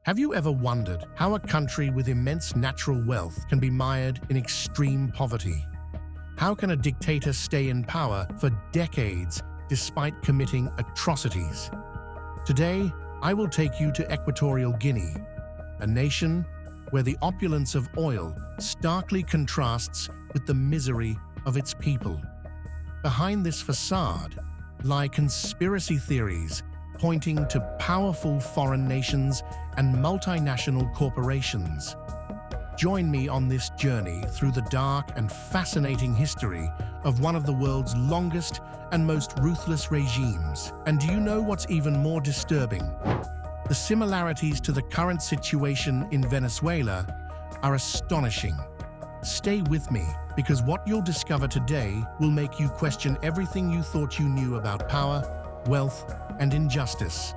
Have you ever wondered how a country with immense natural wealth can be mired in extreme poverty? How can a dictator stay in power for decades despite committing atrocities? Today, I will take you to Equatorial Guinea, a nation where the opulence of oil starkly contrasts with the misery of its people. Behind this facade lie conspiracy theories pointing to powerful foreign nations and multinational corporations. Join me on this journey through the dark and fascinating history of one of the world's longest and most ruthless regimes. And do you know what's even more disturbing? The similarities to the current situation in Venezuela are astonishing. Stay with me, because what you'll discover today will make you question everything you thought you knew about power, wealth, and injustice.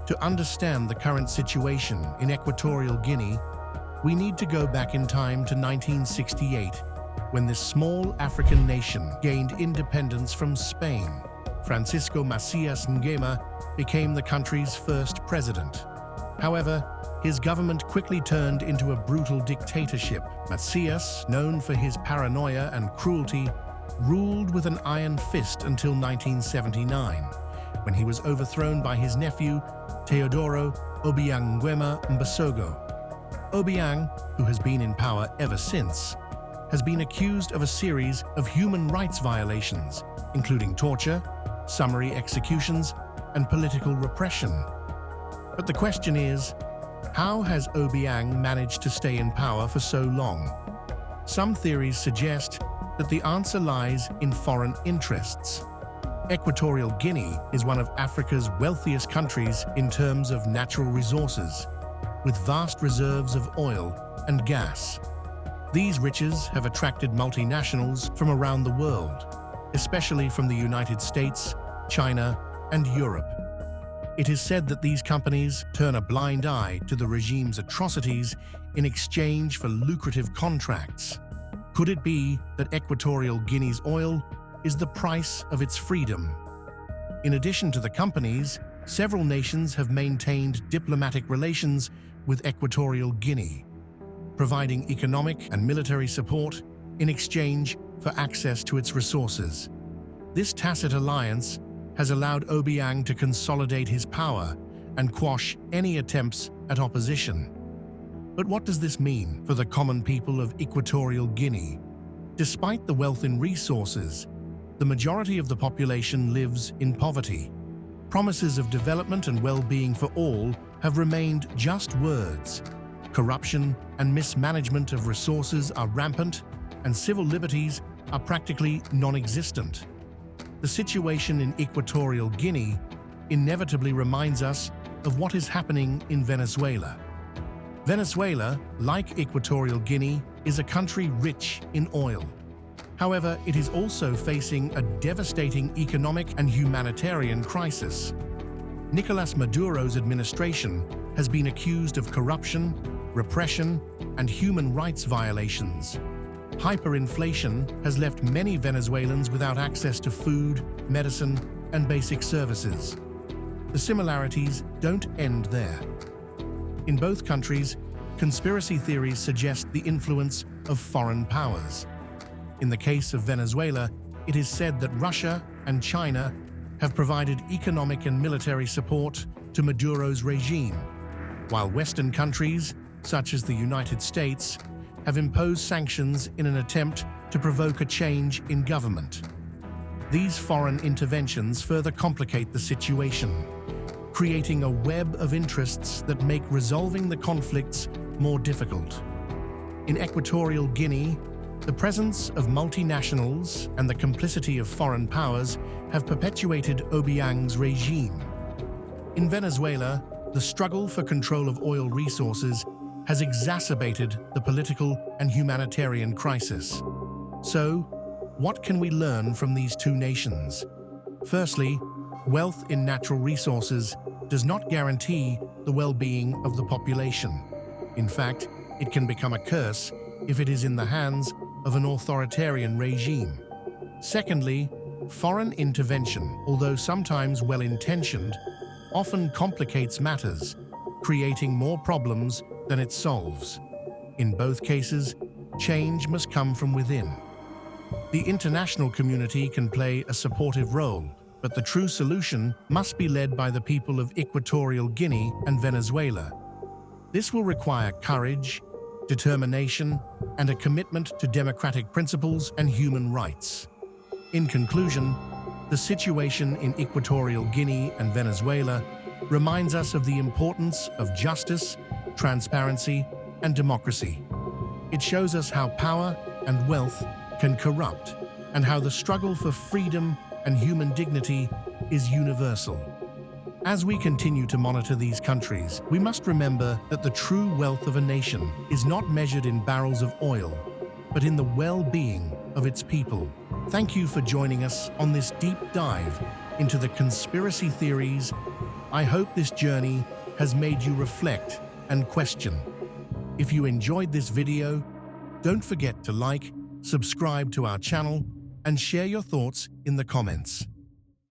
To understand the current situation in Equatorial Guinea, we need to go back in time to 1968, when this small African nation gained independence from Spain. Francisco Macias Nguema became the country's first president. However, his government quickly turned into a brutal dictatorship. Macias, known for his paranoia and cruelty, ruled with an iron fist until 1979, when he was overthrown by his nephew, Teodoro Obiang Nguema Mbasogo. Obiang, who has been in power ever since, has been accused of a series of human rights violations, including torture, summary executions, and political repression. But the question is, how has Obiang managed to stay in power for so long? Some theories suggest that the answer lies in foreign interests. Equatorial Guinea is one of Africa's wealthiest countries in terms of natural resources, with vast reserves of oil and gas. These riches have attracted multinationals from around the world, especially from the United States, China, and Europe. It is said that these companies turn a blind eye to the regime's atrocities in exchange for lucrative contracts. Could it be that Equatorial Guinea's oil is the price of its freedom? In addition to the companies, several nations have maintained diplomatic relations with Equatorial Guinea, providing economic and military support in exchange for access to its resources. This tacit alliance has allowed Obiang to consolidate his power and quash any attempts at opposition. But what does this mean for the common people of Equatorial Guinea? Despite the wealth in resources, the majority of the population lives in poverty. Promises of development and well-being for all have remained just words. Corruption and mismanagement of resources are rampant, and civil liberties are practically non-existent. The situation in Equatorial Guinea inevitably reminds us of what is happening in Venezuela. Venezuela, like Equatorial Guinea, is a country rich in oil. However, it is also facing a devastating economic and humanitarian crisis. Nicolas Maduro's administration has been accused of corruption, repression, and human rights violations. Hyperinflation has left many Venezuelans without access to food, medicine, and basic services. The similarities don't end there. In both countries, conspiracy theories suggest the influence of foreign powers. In the case of Venezuela, it is said that Russia and China have provided economic and military support to Maduro's regime, while Western countries, such as the United States, have imposed sanctions in an attempt to provoke a change in government. These foreign interventions further complicate the situation, creating a web of interests that make resolving the conflicts more difficult. In Equatorial Guinea, the presence of multinationals and the complicity of foreign powers have perpetuated Obiang's regime. In Venezuela, the struggle for control of oil resources has exacerbated the political and humanitarian crisis. So, what can we learn from these two nations? Firstly, wealth in natural resources does not guarantee the well-being of the population. In fact, it can become a curse if it is in the hands of an authoritarian regime. Secondly, Foreign intervention, although sometimes well-intentioned, often complicates matters, creating more problems than it solves. In both cases, change must come from within. The international community can play a supportive role, but the true solution must be led by the people of Equatorial Guinea and Venezuela. This will require courage, determination, and a commitment to democratic principles and human rights. In conclusion, the situation in Equatorial Guinea and Venezuela reminds us of the importance of justice, transparency, and democracy. It shows us how power and wealth can corrupt, and how the struggle for freedom and human dignity is universal. As we continue to monitor these countries, we must remember that the true wealth of a nation is not measured in barrels of oil, but in the well-being of its people. Thank you for joining us on this deep dive into the conspiracy theories. I hope this journey has made you reflect and question. If you enjoyed this video, don't forget to like, subscribe to our channel, and share your thoughts in the comments.